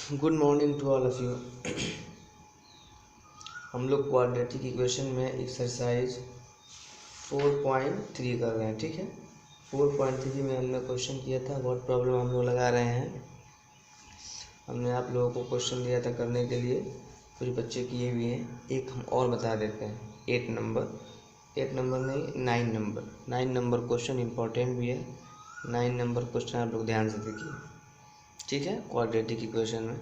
Good morning to all of you. हम लोग quadratic equation में एक्सरसाइज 4.3 कर रहे हैं। ठीक है, 4.3 में हमने क्वेश्चन किया था। बहुत प्रॉब्लम हम लोग लगा रहे हैं। हमने आप लोगों को क्वेश्चन दिया था करने के लिए, कुछ बच्चे किए भी हैं। एक हम और बता देते हैं, 8 नंबर नहीं 9 नंबर क्वेश्चन इम्पोर्टेंट भी है। 9 नंबर क्वेश्चन आप लोग ध्यान से देखिए। ठीक है, क्वाड्रेटिक इक्वेशन में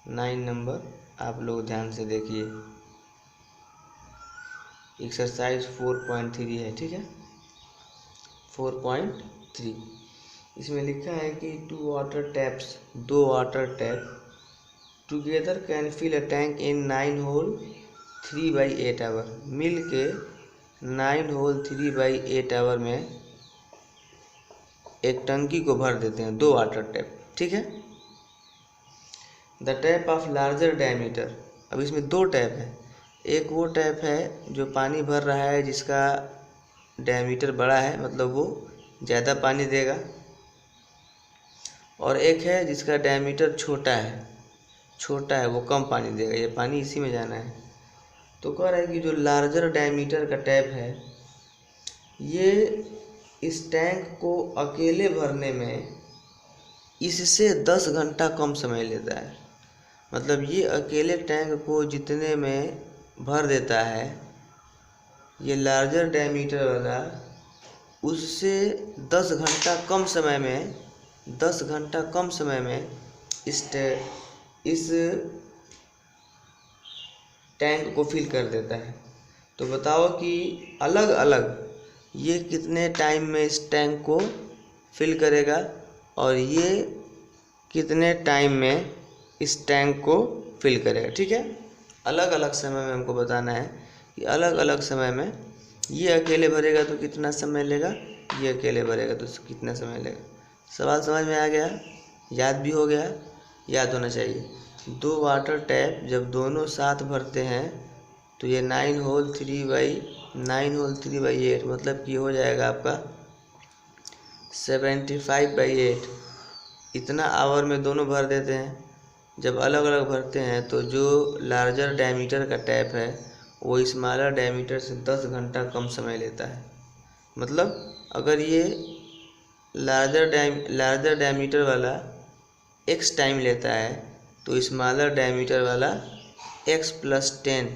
9 नंबर आप लोग ध्यान से देखिए। एक्सरसाइज 4.3 है। ठीक है, 4.3 इसमें लिखा है कि दो water tap together can fill a tank in 9 whole 3/8 hour. मिल के 9 होल 3/8 आवर में एक टंकी को भर देते हैं, दो वाटर टैप। ठीक है, the tap of larger diameter. अब इसमें दो टैप है। एक वो टैप है जो पानी भर रहा है जिसका डायमीटर बड़ा है, मतलब वो ज़्यादा पानी देगा, और एक है जिसका डायमीटर छोटा है वो कम पानी देगा। ये पानी इसी में जाना है। तो कह रहा है कि जो लार्जर डायमीटर का टैप है ये इस टैंक को अकेले भरने में इससे 10 घंटा कम समय लेता है। मतलब ये अकेले टैंक को जितने में भर देता है, ये लार्जर डायमीटर वाला उससे 10 घंटा कम समय में इस टैंक को फिल कर देता है। तो बताओ कि अलग अलग ये कितने टाइम में इस टैंक को फिल करेगा और ये कितने टाइम में इस टैंक को फिल करेगा। ठीक है, अलग अलग समय में हमको बताना है कि अलग अलग समय में ये अकेले भरेगा तो कितना समय लेगा, ये अकेले भरेगा तो कितना समय लेगा। सवाल समझ में आ गया, याद भी हो गया, याद होना चाहिए। दो वाटर टैप जब दोनों साथ भरते हैं तो ये 9 होल 3/8 मतलब कि हो जाएगा आपका 75/8। इतना आवर में दोनों भर देते हैं। जब अलग अलग भरते हैं तो जो लार्जर डायमीटर का टैप है वो स्मॉलर डायमीटर से 10 घंटा कम समय लेता है। मतलब अगर ये लार्जर डायमीटर वाला x टाइम लेता है तो स्मॉलर डायमीटर वाला x + 10,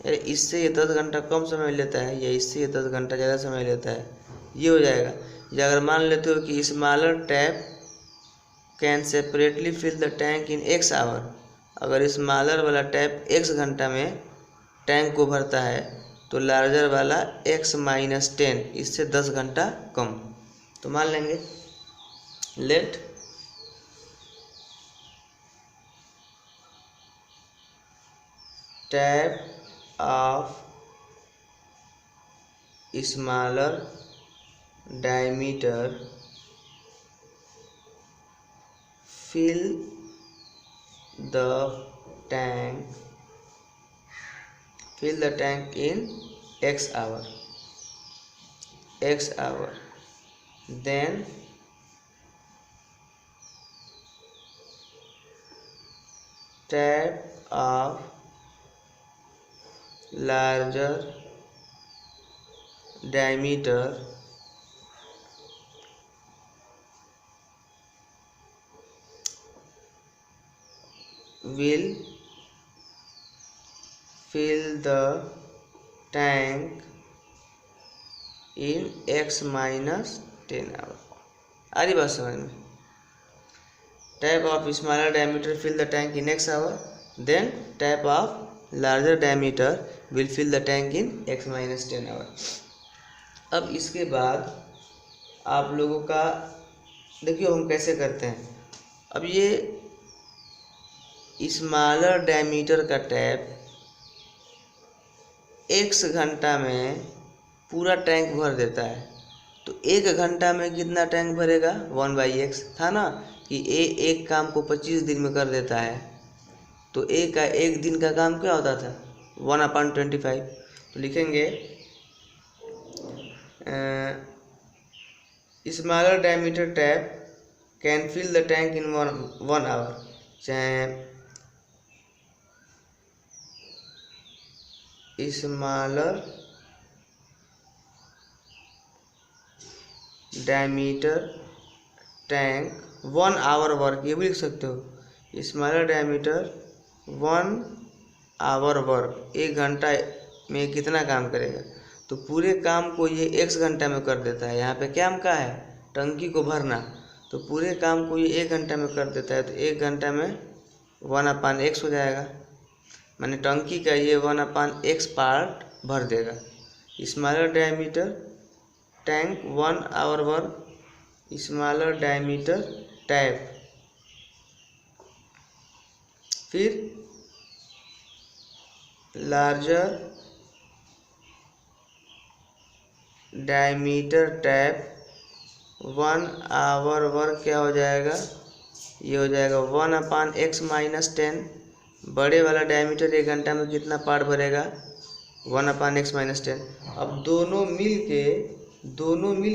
इससे ये 10 घंटा कम समय लेता है या इससे ये 10 घंटा ज़्यादा समय लेता है, ये हो जाएगा। या अगर मान लेते हो कि smaller tap can separately fill the tank in x hour, अगर स्मॉलर वाला टैप x घंटा में टैंक को भरता है तो लार्जर वाला x - 10 इससे 10 घंटा कम। तो मान लेंगे let tap of smaller diameter fill the tank in x hour, then tap of larger diameter will fill the tank in x - 10 hour। आ रही बात समझ में? Tap of smaller diameter fill the tank in x hour, then tap of larger diameter will fill the tank in x - 10 hour. अब इसके बाद आप लोगों का देखिए हम कैसे करते हैं। अब ये स्मॉलर डायमीटर का टैप x घंटा में पूरा टैंक भर देता है। तो 1 घंटा में कितना टैंक भरेगा, 1/x था ना कि एक काम को 25 दिन में कर देता है। तो एक दिन का काम क्या होता था, 1/25। तो लिखेंगे smaller diameter tap can fill the tank in 1 hour. चाहे smaller diameter tank 1 hour work, ये भी लिख सकते हो। स्मॉलर डायमीटर 1 आवर वर्क, 1 घंटा में कितना काम करेगा। तो पूरे काम को ये x घंटा में कर देता है। यहाँ पे क्या काम का है, टंकी को भरना, तो पूरे काम को ये 1 घंटा में कर देता है। तो 1 घंटा में 1/x हो जाएगा, माने टंकी का ये 1/x पार्ट भर देगा। Smaller diameter tank 1 hour work, smaller diameter tap, फिर larger diameter tap 1 hour work क्या हो जाएगा, ये हो जाएगा 1/x - 10। बड़े वाला डायमीटर 1 घंटा में कितना पार्ट भरेगा, 1/x - 10। अब दोनों मिल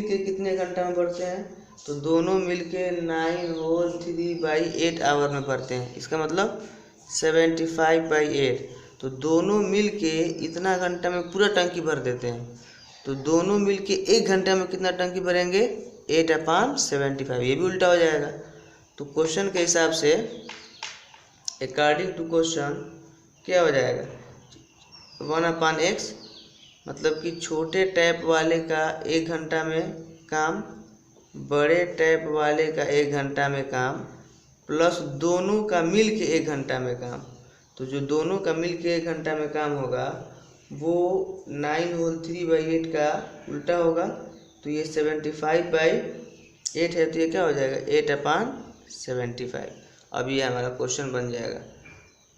के कितने घंटा में भरते हैं, तो दोनों मिल के 9 होल 3/8 आवर में भरते हैं। इसका मतलब 75/8। तो दोनों मिल के इतना घंटा में पूरा टंकी भर देते हैं। तो दोनों मिल के 1 घंटा में कितना टंकी भरेंगे, 8/75। ये भी उल्टा हो जाएगा। तो क्वेश्चन के हिसाब से अकॉर्डिंग टू क्वेश्चन क्या हो जाएगा, 1/x, मतलब कि छोटे टैप वाले का 1 घंटा में काम, बड़े टैप वाले का 1 घंटा में काम, प्लस दोनों का मिल के 1 घंटा में काम। तो जो दोनों का मिल के 1 घंटा में काम होगा वो 9 होल 3/8 का उल्टा होगा। तो ये 75/8 है, तो ये क्या हो जाएगा, 8/75। अब ये हमारा क्वेश्चन बन जाएगा।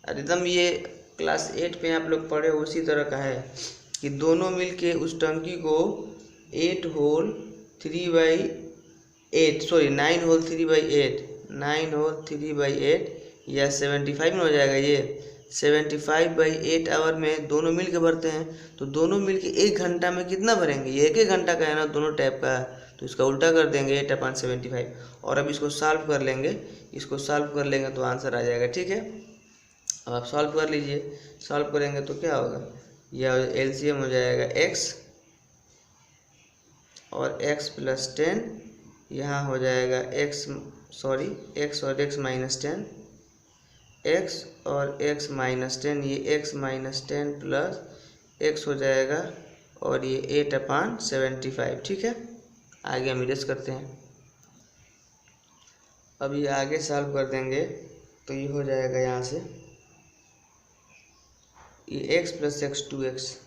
और एकदम ये क्लास 8 पे आप लोग पढ़े उसी तरह का है कि दोनों मिल के उस टंकी को 9 होल 3/8 या 75 में हो जाएगा। ये 75/8 आवर में दोनों मिल के भरते हैं। तो दोनों मिल के 1 घंटा में कितना भरेंगे, ये 1 घंटा का है ना दोनों टैप का, तो इसका उल्टा कर देंगे 8/75। और अब इसको सॉल्व कर लेंगे, तो आंसर आ जाएगा। ठीक है, अब आप सॉल्व कर लीजिए। सॉल्व करेंगे तो क्या होगा, यह एलसीएम हो जाएगा x और x + 10, यहाँ हो जाएगा x और x - 10, x और x - 10, ये x - 10 प्लस x हो जाएगा और ये 8/75। ठीक है, आगे हम इरेज करते हैं। अब ये आगे सॉल्व कर देंगे तो ये हो जाएगा, यहाँ से ये x + x 2x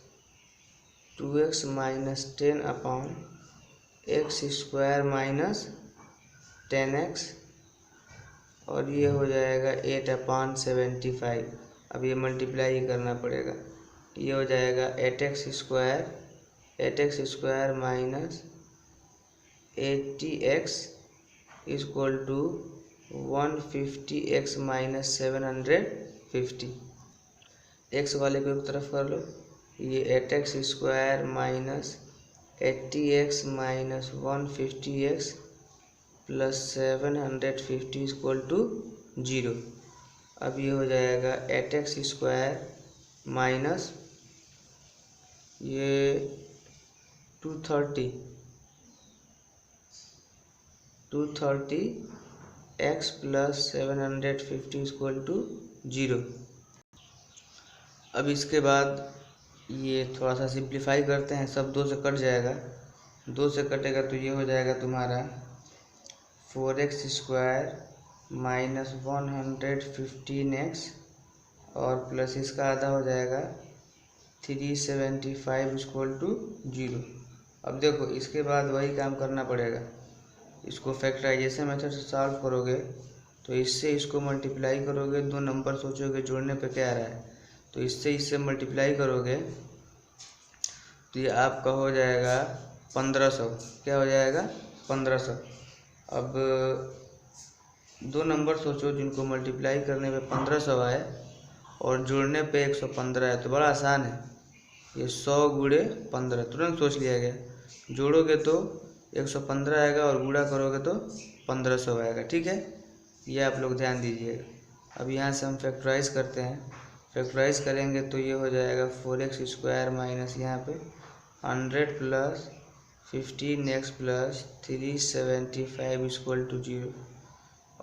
- 10/x² - 10x, और ये हो जाएगा 8/75। अब ये मल्टीप्लाई करना पड़ेगा, ये हो जाएगा 8x² - 80x = 150x - 750। x वाले को एक तरफ कर लो, ये 8x² - 80x - 150x + 750 = 0। अब ये हो जाएगा 8x² माइनस ये 230x + 750 = 0। अब इसके बाद ये थोड़ा सा सिंप्लीफाई करते हैं, सब 2 से कट जाएगा, 2 से कटेगा तो ये हो जाएगा तुम्हारा 4x² - 115x और प्लस इसका आधा हो जाएगा 375 = 0। अब देखो इसके बाद वही काम करना पड़ेगा, इसको फैक्टराइजेशन मेथड से सॉल्व करोगे तो इससे इसको मल्टीप्लाई करोगे, 2 नंबर सोचोगे जोड़ने पे क्या आ रहा है, तो इससे मल्टीप्लाई करोगे तो ये आपका हो जाएगा 1500। क्या हो जाएगा, 1500। अब 2 नंबर सोचो जिनको मल्टीप्लाई करने पे 1500 आए और जोड़ने पे 115 है, तो बड़ा आसान है। ये 100 × 15 तुरंत सोच लिया गया। जोड़ोगे तो 115 आएगा और गुणा करोगे तो 1500 आएगा। ठीक है, ये आप लोग ध्यान दीजिएगा। अब यहाँ से हम फैक्टराइज करते हैं। फैक्टराइज करेंगे तो ये हो जाएगा 4x² माइनस यहाँ पे 100 plus 15x plus 375 equal to 0,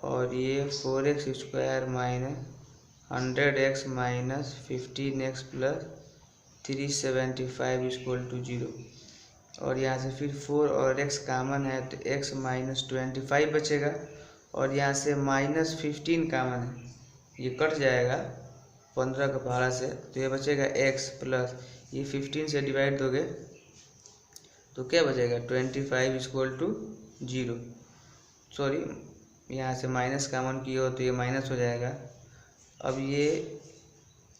और ये 4x² minus 100x minus 15x plus 375 equal to 0, और यहाँ से फिर 4 और x कॉमन है तो x माइनस 25 बचेगा, और यहाँ से माइनस 15 कॉमन है, ये कट जाएगा 15 का पहाड़ा से, तो ये बचेगा x प्लस ये 15 से डिवाइड दोगे तो क्या बचेगा 25 इक्वल टू 0। सॉरी, यहाँ से माइनस कॉमन किए हो तो ये माइनस हो जाएगा। अब ये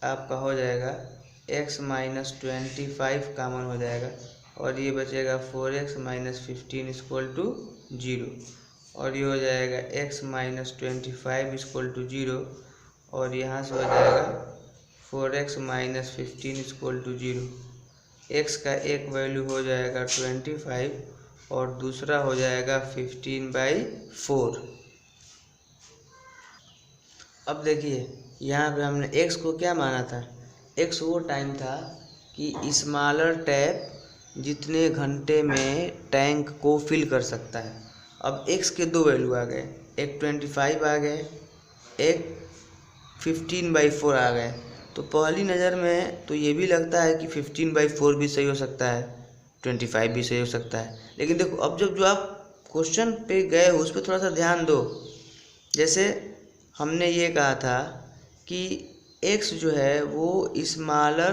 आपका हो जाएगा x माइनस 25 कॉमन हो जाएगा, और ये बचेगा 4x माइनस 15 इक्वल टू 0, और ये हो जाएगा x माइनस 25 इक्वल टू 0, और यहाँ से हो जाएगा 4x minus 15 equal to 0। x का एक वैल्यू हो जाएगा 25 और दूसरा हो जाएगा 15/4। अब देखिए यहाँ पे हमने x को क्या माना था, x वो टाइम था कि स्मॉलर टैप जितने घंटे में टैंक को फिल कर सकता है। अब x के दो वैल्यू आ गए, एक 25 आ गए, एक 15/4 आ गए। तो पहली नज़र में तो ये भी लगता है कि 15/4 भी सही हो सकता है, 25 भी सही हो सकता है, लेकिन देखो अब जब जो आप क्वेश्चन पे गए हो उस पर थोड़ा सा ध्यान दो। जैसे हमने ये कहा था कि x जो है वो स्मॉलर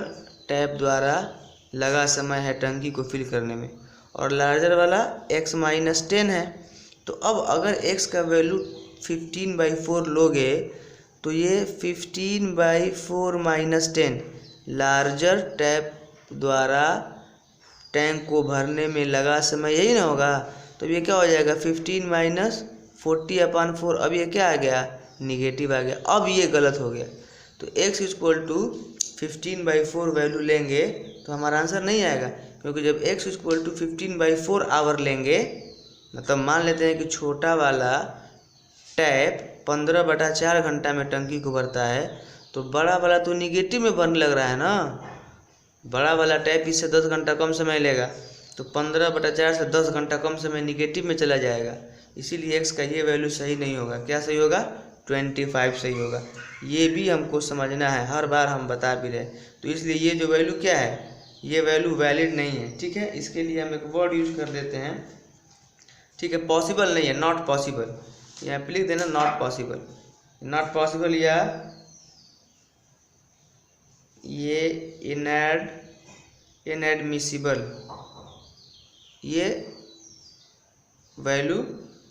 टैप द्वारा लगा समय है टंकी को फिल करने में, और लार्जर वाला x माइनस 10 है। तो अब अगर x का वैल्यू 15/4 लोगे तो ये 15/4 माइनस 10 लार्जर टैप द्वारा टैंक को भरने में लगा समय, यही ना होगा। तो ये क्या हो जाएगा 15 माइनस 40/4। अब ये क्या आ गया, निगेटिव आ गया। अब ये गलत हो गया, तो x इक्वल टू 15/4 वैल्यू लेंगे तो हमारा आंसर नहीं आएगा, क्योंकि जब x इक्वल टू 15/4 आवर लेंगे, मतलब मान लेते हैं कि छोटा वाला टैप 15/4 घंटा में टंकी को भरता है, तो बड़ा वाला तो निगेटिव में भरने लग रहा है ना। बड़ा वाला टैप इससे 10 घंटा कम समय लेगा, तो 15/4 से 10 घंटा कम समय निगेटिव में चला जाएगा। इसीलिए x का ये वैल्यू सही नहीं होगा। क्या सही होगा, 25 सही होगा। ये भी हमको समझना है, हर बार हम बता भी रहे। तो इसलिए ये जो वैल्यू क्या है, ये वैल्यू वैलिड नहीं है, ठीक है। इसके लिए हम एक वर्ड यूज कर देते हैं, ठीक है। पॉसिबल नहीं है, नॉट पॉसिबल, यहाँ पे लिख देना नॉट पॉसिबल। नॉट पॉसिबल या ये इनएडमिसिबल, ये वैल्यू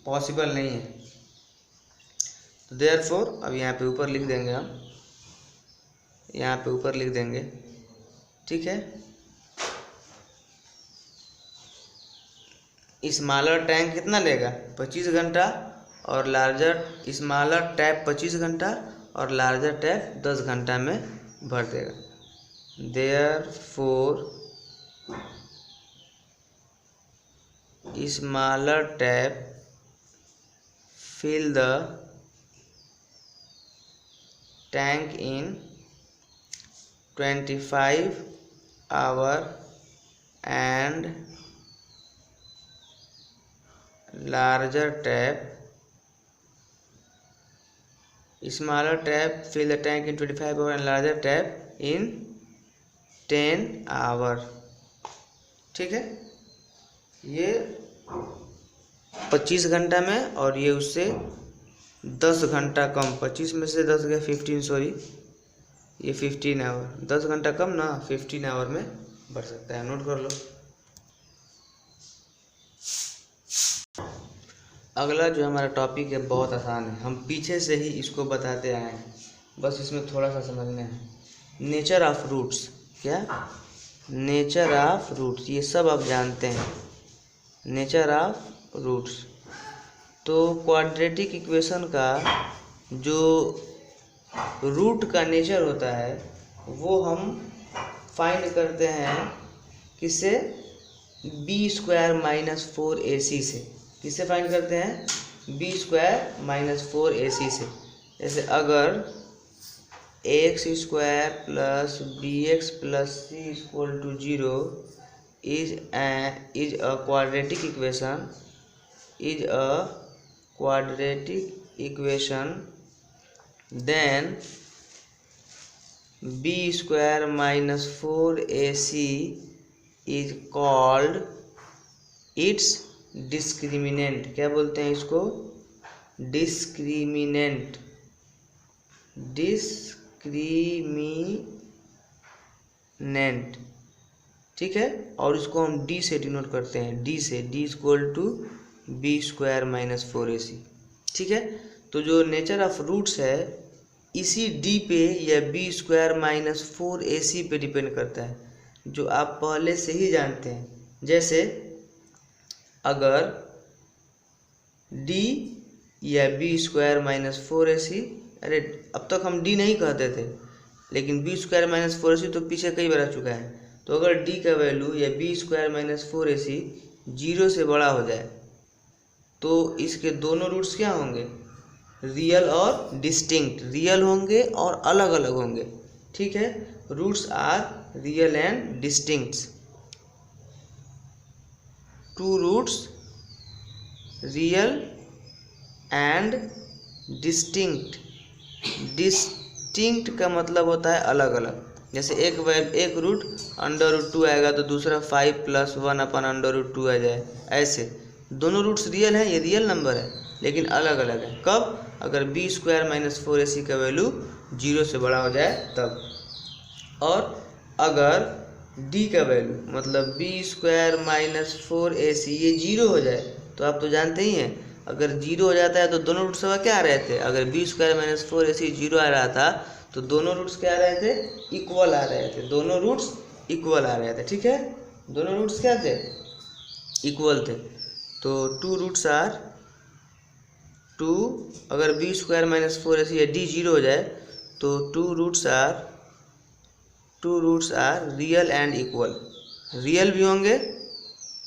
पॉसिबल नहीं है। तो देयरफॉर अब यहाँ पे ऊपर लिख देंगे हम, यहाँ पे ऊपर लिख देंगे, ठीक है। स्मॉलर टैंक कितना लेगा 25 घंटा, और लार्जर स्मॉलर टैप 25 घंटा और लार्जर टैप 10 घंटा में भर देगा। Therefore smaller tap fill the tank in 25 hours and larger tap smaller tap fill the tank in 25 hours and larger tap in 10 hours, ठीक है। ये 25 घंटा में, और ये उससे 10 घंटा कम, 25 में से 10 गया 15, सॉरी ये 15 आवर, 10 घंटा कम ना, 15 आवर में बढ़ सकता है, नोट कर लो। अगला जो हमारा टॉपिक है बहुत आसान है, हम पीछे से ही इसको बताते आए हैं, बस इसमें थोड़ा सा समझना है। नेचर ऑफ रूट्स, क्या नेचर ऑफ रूट्स, ये सब आप जानते हैं, नेचर ऑफ रूट्स। तो क्वाड्रेटिक इक्वेशन का जो रूट का नेचर होता है वो हम फाइंड करते हैं किससे, b² माइनस 4ac से। किससे फाइंड करते हैं, b² माइनस 4ac से। जैसे अगर x square plus b x plus c equal to 0 is a quadratic equation then b square minus 4ac is called its discriminant। क्या बोलते हैं इसको? डिस्क्रिमिनेंट। ठीक है, और इसको हम d से डिनोट करते हैं, d से, d equal to b square minus 4ac। ठीक है, तो जो नेचर ऑफ रूट्स है इसी d पे या बी स्क्वायर माइनस 4ac पे डिपेंड करता है, जो आप पहले से ही जानते हैं। जैसे अगर d या बी स्क्वायर माइनस 4ac, अरे अब तक हम d नहीं कहते थे, लेकिन बी स्क्वायर माइनस 4ac तो पीछे कई बार आ चुका है। तो अगर d का वैल्यू या बी स्क्वायर माइनस 4ac 0 से बड़ा हो जाए तो इसके दोनों रूट्स क्या होंगे? रियल और डिस्टिंक्ट। रियल होंगे और अलग अलग होंगे। ठीक है, roots are real and distincts. Two roots real and distinct. Distinct का मतलब होता है अलग अलग। जैसे एक रूट √2 आएगा तो दूसरा 5 + 1/√2 आ जाए। ऐसे दोनों रूट्स रियल हैं, ये रियल नंबर है, लेकिन अलग अलग है। कब? अगर बी स्क्वायर माइनस 4ac का वैल्यू 0 से बड़ा हो जाए तब। और अगर d का वैल्यू मतलब बी स्क्वायर माइनस 4ac ये 0 हो जाए तो आप तो जानते ही हैं, अगर 0 हो जाता है तो दोनों रूट्स क्या आ रहे थे? अगर बी स्क्वायर माइनस 4ac 0 आ रहा था तो दोनों रूट्स क्या आ रहे थे? इक्वल आ रहे थे। दोनों रूट्स इक्वल आ रहे थे। ठीक है, दोनों रूट्स क्या थे? इक्वल थे। तो टू रूट्स आर टू, अगर बी स्क्वायर माइनस 4ac या d 0 हो जाए तो two roots are real and equal. Real भी होंगे,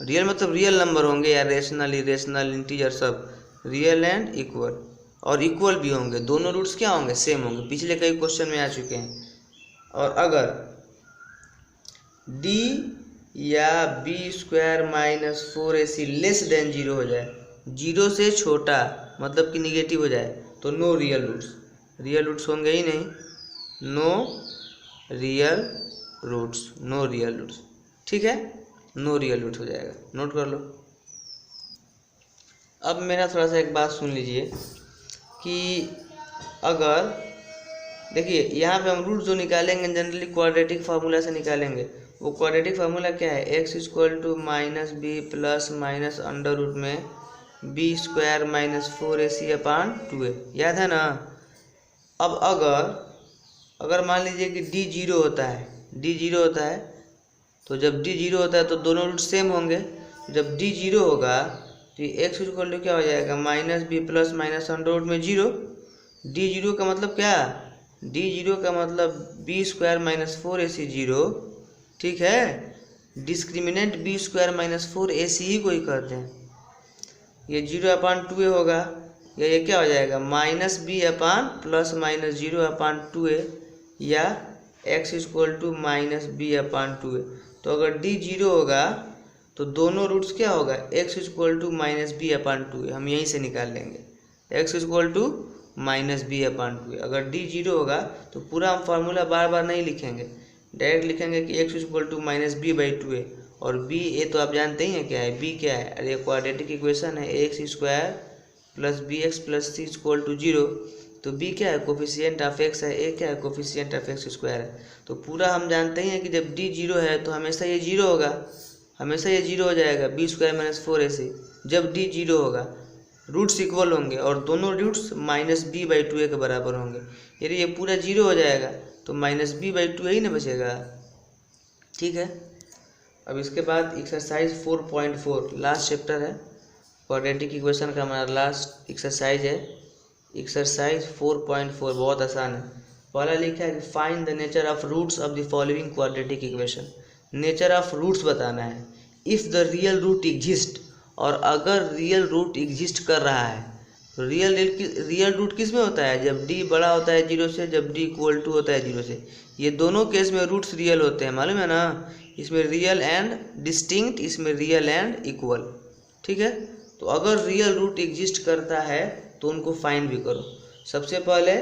रियल मतलब रियल नंबर होंगे या रेशनल, इरेशनल, इंटीजर, सब रियल एंड इक्वल। और इक्वल भी होंगे, दोनों रूट्स क्या होंगे? सेम होंगे। पिछले कई क्वेश्चन में आ चुके हैं। और अगर d या b square minus 4ac less than 0 हो जाए, 0 से छोटा मतलब कि निगेटिव हो जाए, तो no real roots. Real roots होंगे ही नहीं, नो रियल रूट्स। ठीक है, नो रियल रूट हो जाएगा। नोट कर लो। अब मेरा थोड़ा सा एक बात सुन लीजिए कि अगर देखिए यहाँ पे हम रूट जो निकालेंगे जनरली क्वाड्रेटिक फार्मूला से निकालेंगे। वो क्वाड्रेटिक फार्मूला क्या है? x equal to minus b plus minus under root में बी स्क्वायर माइनस 4ac/2a। याद है ना? अब अगर मान लीजिए कि d 0 होता है, तो जब d 0 होता है तो दोनों रूट सेम होंगे। जब d 0 होगा तो x इक्वल टू क्या हो जाएगा? Minus b plus minus under root में 0। d 0 का मतलब क्या? d 0 का मतलब बी स्क्वायर माइनस 4ac 0। ठीक है, discriminant b square minus 4ac ही को ही कहते हैं। ये 0/2a होगा, या ये क्या हो जाएगा? माइनस बी अपान प्लस माइनस 0/2a, या x equal to minus b/2a। तो अगर d 0 होगा तो दोनों रूट्स क्या होगा? x equal to minus b/2a। हम यहीं से निकाल लेंगे, x equal to minus b/2a। अगर d 0 होगा तो पूरा हम फार्मूला बार बार नहीं लिखेंगे, डायरेक्ट लिखेंगे कि x equal to minus b/2a। और b ए तो आप जानते ही हैं क्या है? b क्या है? अरे क्वाड्रेटिक इक्वेशन है, ax square plus bx plus c equal to 0। तो b क्या है? कोफिशिएंट ऑफ x है, a क्या है? कोफिशिएंट ऑफ x स्क्वायर है। तो पूरा हम जानते ही हैं कि जब d 0 है तो हमेशा ये 0 होगा, हमेशा ये 0 हो जाएगा, बी स्क्वायर माइनस 4ac। जब d 0 होगा रूट्स इक्वल होंगे और दोनों रूट्स माइनस b/2a के बराबर होंगे। यदि ये पूरा 0 हो जाएगा तो माइनस b/2a ही ना बचेगा। ठीक है, अब इसके बाद एक्सरसाइज 4.4 लास्ट चैप्टर है, क्वाड्रेटिक इक्वेशन का हमारा लास्ट एक्सरसाइज है। एक्सरसाइज 4.4 बहुत आसान है। पहला लिखा है कि find the nature of roots of the following quadratic equation. Nature of roots बताना है। If the real root exist, और अगर रियल रूट एग्जिस्ट कर रहा है, रियल रूट किस में होता है? जब डी बड़ा होता है 0 से, जब डी इक्वल टू होता है 0 से। ये दोनों केस में रूट्स रियल होते हैं, मालूम है ना। इसमें रियल एंड डिस्टिंक्ट, इसमें रियल एंड इक्वल। ठीक है, तो अगर रियल रूट एग्जिस्ट करता है तो उनको फाइंड भी करो। सबसे पहले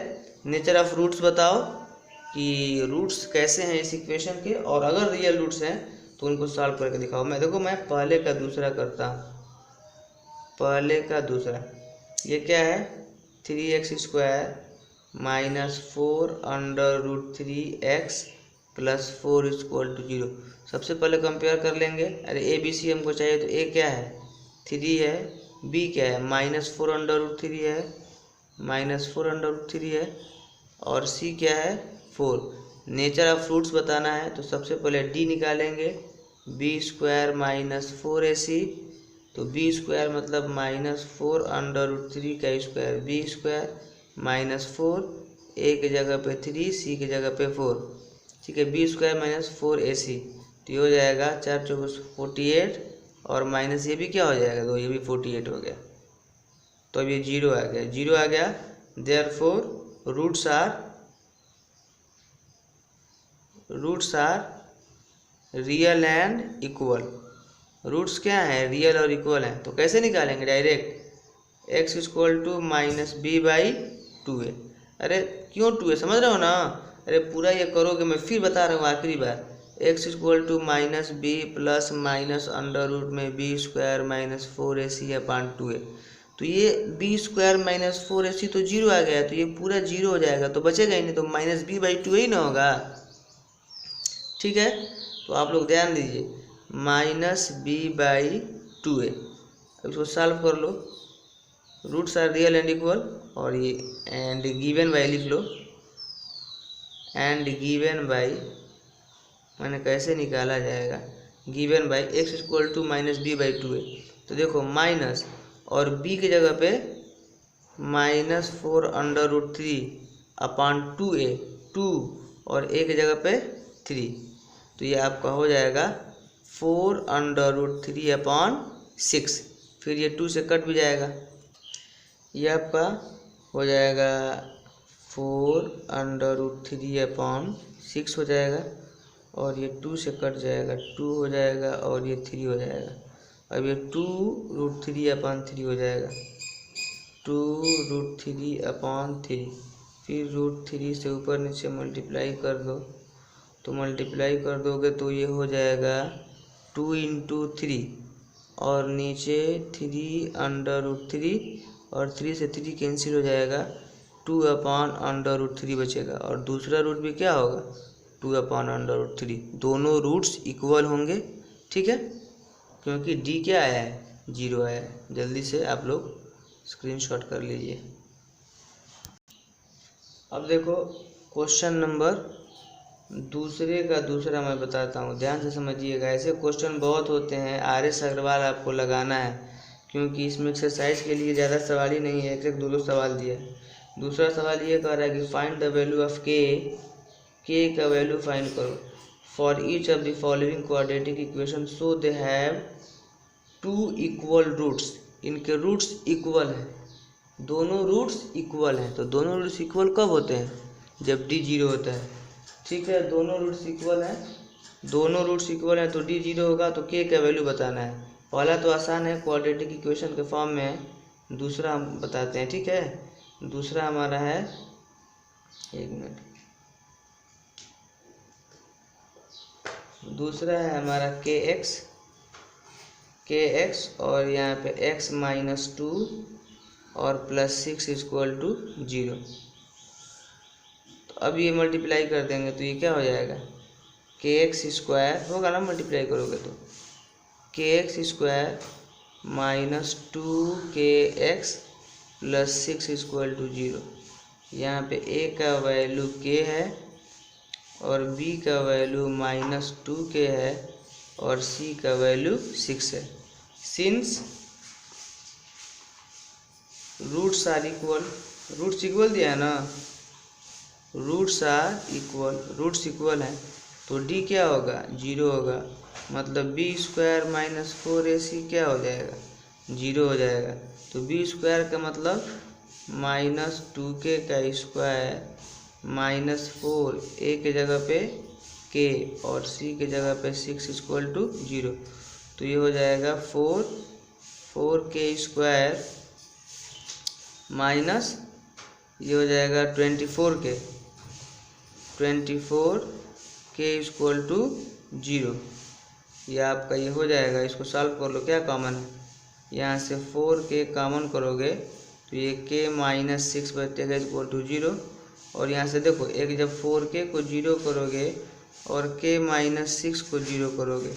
नेचर ऑफ रूट्स बताओ कि रूट्स कैसे हैं इस इक्वेशन के, और अगर रियल रूट्स हैं तो उनको सॉल्व करके दिखाओ। मैं पहले का दूसरा करता हूँ। पहले का दूसरा, ये क्या है? 3x² minus 4 under root 3x plus 4 equal to 0। सबसे पहले कंपेयर कर लेंगे। अरे ए बी सी हमको चाहिए, तो ए क्या है? 3 है, बी क्या है? -4 अंडर रूट 3 है, -4 अंडर रूट 3 है, और सी क्या है? 4। नेचर ऑफ फ्रूट्स बताना है तो सबसे पहले डी निकालेंगे, b² माइनस 4ac, तो b² मतलब -4 अंडर रूट 3 का स्क्वायर, b² माइनस 4, a की जगह पे 3, c की जगह पे 4। ठीक है, b² माइनस 4ac, तो ये हो जाएगा 4 × 4 = 48, और माइनस ये भी क्या हो जाएगा? तो ये भी 48 हो गया। तो अब ये 0 आ गया, 0 आ गया। Therefore roots are real and equal. Roots क्या है? रियल और इक्वल हैं। तो कैसे निकालेंगे? Direct x = -b/2a। अरे क्यों 2a? समझ रहे हो ना? अरे पूरा ये करोगे, मैं फिर बता रहा हूँ आखिरी बार। x = -b plus minus under root में b² माइनस 4ac/2a। तो ये b² माइनस 4ac तो 0 आ गया, तो ये पूरा 0 हो जाएगा, तो बचेगा ही नहीं, तो -b/2a ही ना होगा। ठीक है, तो आप लोग ध्यान दीजिए, -b/2a। अब इसको सॉल्व कर लो। Roots are real and equal, और ये एंड गिवन बाई लिख लो। एंड गिवन बाई मैंने कैसे निकाला जाएगा? Given by x = -b/2a। तो देखो माइनस, और b की जगह पे -4 अंडर रूट 3/2a, 2, और a की जगह पे 3, तो ये आपका हो जाएगा 4 अंडर रूट 3/6। फिर ये 2 से कट भी जाएगा, ये आपका हो जाएगा 4 अंडर रूट 3/6 हो जाएगा, और ये 2 से कट जाएगा, 2 हो जाएगा, और ये 3 हो जाएगा। अब ये 2√3/3 हो जाएगा, 2√3/3। फिर √3 से ऊपर नीचे मल्टीप्लाई कर दो, तो मल्टीप्लाई कर दोगे तो ये हो जाएगा 2 × 3, और नीचे 3 अंडर रूट 3, और 3 से 3 कैंसिल हो जाएगा, 2/√3 बचेगा, और दूसरा रूट भी क्या होगा? 2/√3। दोनों रूट्स इक्वल होंगे। ठीक है, क्योंकि डी क्या आया है? 0 आया है। जल्दी से आप लोग स्क्रीनशॉट कर लीजिए। अब देखो क्वेश्चन नंबर दूसरे का दूसरा मैं बताता हूँ, ध्यान से समझिएगा। ऐसे क्वेश्चन बहुत होते हैं, RS अग्रवाल आपको लगाना है, क्योंकि इसमें एक्सरसाइज के लिए ज़्यादा सवाल ही नहीं है, एक 2 सवाल दिया है। दूसरा सवाल ये कह रहा है कि find the value of k का वैल्यू फाइंड करो for each of the following quadratic equation so they have 2 equal roots. इनके रूट्स इक्वल हैं, दोनों रूट्स इक्वल हैं। तो दोनों रूट्स इक्वल कब होते हैं? जब डी 0 होता है। ठीक है, दोनों रूट्स इक्वल हैं, दोनों रूट्स इक्वल हैं, तो डी 0 होगा, तो के का वैल्यू बताना है। पहला तो आसान है, क्वाड्रेटिक इक्वेशन के फॉर्म में है। दूसरा हम बताते हैं। ठीक है, दूसरा हमारा है, एक मिनट, दूसरा है हमारा kx, और यहाँ पे x - 2 और +6 = 0। तो अब ये मल्टीप्लाई कर देंगे तो ये क्या हो जाएगा? kx² होगा ना, मल्टीप्लाई करोगे तो kx² - 2kx + 6 = 0। यहाँ पे a का वैल्यू k है, और b का वैल्यू -2k है, और c का वैल्यू 6 है। Since roots are equal, roots equal दिया है ना, roots are equal, roots equal हैं, तो d क्या होगा? 0 होगा, मतलब b² - 4ac क्या हो जाएगा? 0 हो जाएगा। तो b² का मतलब माइनस 2k का स्क्वायर माइनस 4 a के जगह पे k और c के जगह पे 6 इक्वल टू 0। तो ये हो जाएगा 4k स्क्वायर माइनस ये हो जाएगा 24k इक्वल टू 0। ये आपका ये हो जाएगा। इसको सॉल्व कर लो, क्या कॉमन है, यहाँ से 4k कॉमन करोगे तो ये k माइनस 6 बचेगा इक्वल टू 0। और यहाँ से देखो एक जब 4k को 0 करोगे और k माइनस 6 को 0 करोगे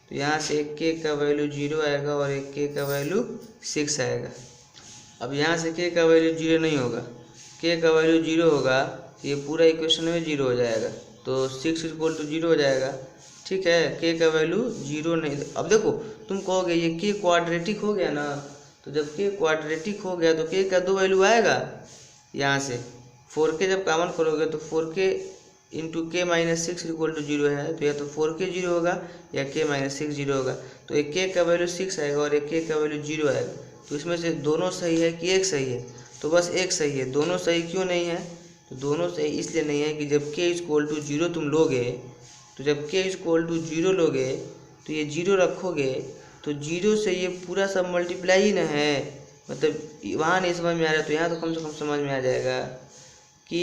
तो यहाँ से एक k का वैल्यू 0 आएगा और एक k का वैल्यू 6 आएगा। अब यहाँ से k का वैल्यू 0 नहीं होगा, k का वैल्यू 0 होगा तो ये पूरा इक्वेशन में 0 हो जाएगा, तो 6 इक्वल टू 0 हो जाएगा। ठीक है, k का वैल्यू 0 नहीं। अब देखो तुम कहोगे ये k क्वाड्रेटिक हो गया ना, तो जब k क्वाड्रेटिक हो गया तो k का 2 वैल्यू आएगा। यहाँ से 4k जब कॉमन करोगे तो 4k into k minus 6 equal to 0 है, तो या तो 4k 0 होगा या k माइनस 6 0 होगा। तो एक k का वैल्यू 6 आएगा और एक k का वैल्यू 0 आएगा। तो इसमें से दोनों सही है कि एक सही है, तो बस एक सही है। दोनों सही क्यों नहीं है, तो दोनों सही इसलिए नहीं है कि जब k इक्वल टू 0 तुम लोगे, तो जब k इक्वल टू 0 लोगे तो ये 0 रखोगे तो 0 से ये पूरा सब मल्टीप्लाई ही ना है। मतलब वहाँ नहीं समझ में आ रहा तो यहाँ तो कम से कम समझ में आ जाएगा कि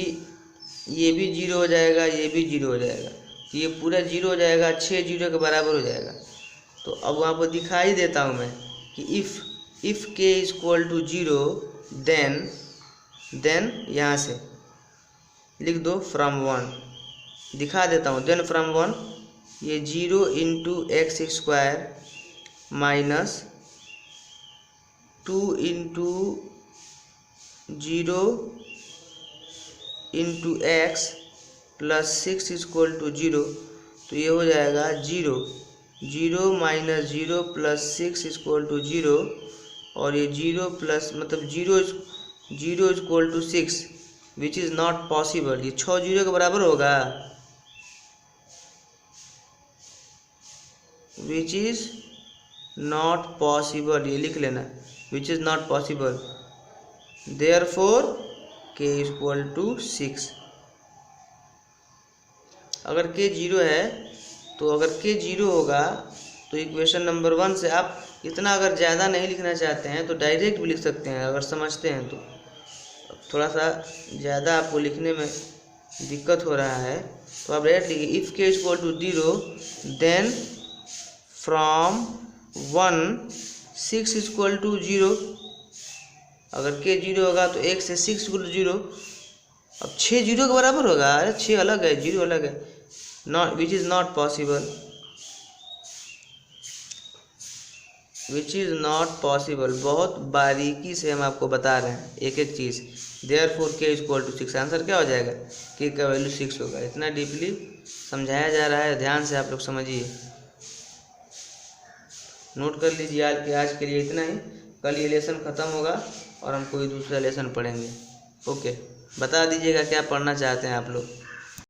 ये भी 0 हो जाएगा, ये भी 0 हो जाएगा, तो ये पूरा 0 हो जाएगा, 6 0 के बराबर हो जाएगा। तो अब वहाँ पर दिखाई देता हूँ मैं कि if k equal to 0 then यहाँ से लिख दो फ्रॉम 1, दिखा देता हूँ। देन फ्रॉम 1 ये 0 into x square minus 2 into 0 into x plus 6 equal to 0। तो ये हो जाएगा 0 माइनस 0 प्लस 6 इक्वल टू 0, और ये 0 प्लस मतलब 0 equal to 6 which is not possible. ये 6 0 के बराबर होगा, विच इज़ नॉट पॉसिबल, ये लिख लेना, which is not possible. Therefore k equal to 6। अगर k 0 है तो अगर k 0 होगा तो इक्वेशन नंबर 1 से आप इतना अगर ज़्यादा नहीं लिखना चाहते हैं तो डायरेक्ट भी लिख सकते हैं। अगर समझते हैं तो थोड़ा सा ज़्यादा आपको लिखने में दिक्कत हो रहा है तो आप डायरेक्ट लिखिए if k equal to 0 then from 1 6 equal to 0। अगर k 0 होगा तो 1 से 6 इक्वल टू 0। अब 6 0 के बराबर होगा, अरे 6 अलग है 0 अलग है, not which is not possible, which is not possible. बहुत बारीकी से हम आपको बता रहे हैं एक एक चीज़। Therefore k equal to 6, answer क्या हो जाएगा, k का वैल्यू 6 होगा। इतना डीपली समझाया जा रहा है, ध्यान से आप लोग समझिए, नोट कर लीजिए। आज के लिए इतना ही। कल ये लेसन ख़त्म होगा और हम कोई दूसरा लेसन पढ़ेंगे। ओके, बता दीजिएगा क्या पढ़ना चाहते हैं आप लोग।